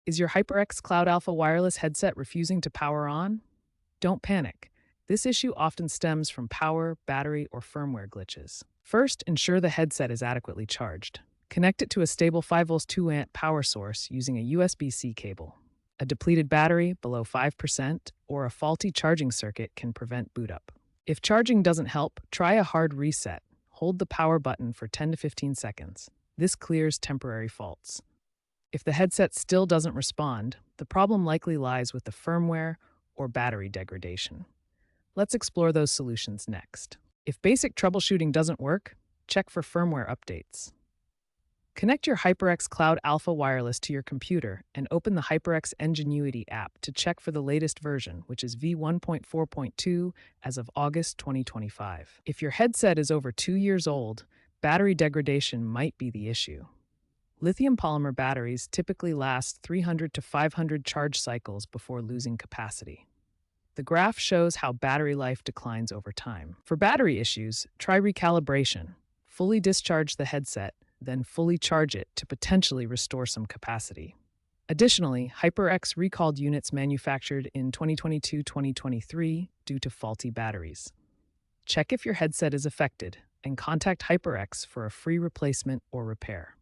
Is your HyperX Cloud Alpha wireless headset refusing to power on? Don't panic. This issue often stems from power, battery, or firmware glitches. First, ensure the headset is adequately charged. Connect it to a stable 5 volts 2 amp power source using a USB-C cable. A depleted battery below 5% or a faulty charging circuit can prevent boot up. If charging doesn't help, try a hard reset. Hold the power button for 10 to 15 seconds. This clears temporary faults. If the headset still doesn't respond, the problem likely lies with the firmware or battery degradation. Let's explore those solutions next. If basic troubleshooting doesn't work, check for firmware updates. Connect your HyperX Cloud Alpha wireless to your computer and open the HyperX NGENUITY app to check for the latest version, which is v1.4.2 as of August 2025. If your headset is over 2 years old, battery degradation might be the issue. Lithium polymer batteries typically last 300 to 500 charge cycles before losing capacity. The graph shows how battery life declines over time. For battery issues, try recalibration. Fully discharge the headset, then fully charge it to potentially restore some capacity. Additionally, HyperX recalled units manufactured in 2022-2023 due to faulty batteries. Check if your headset is affected and contact HyperX for a free replacement or repair.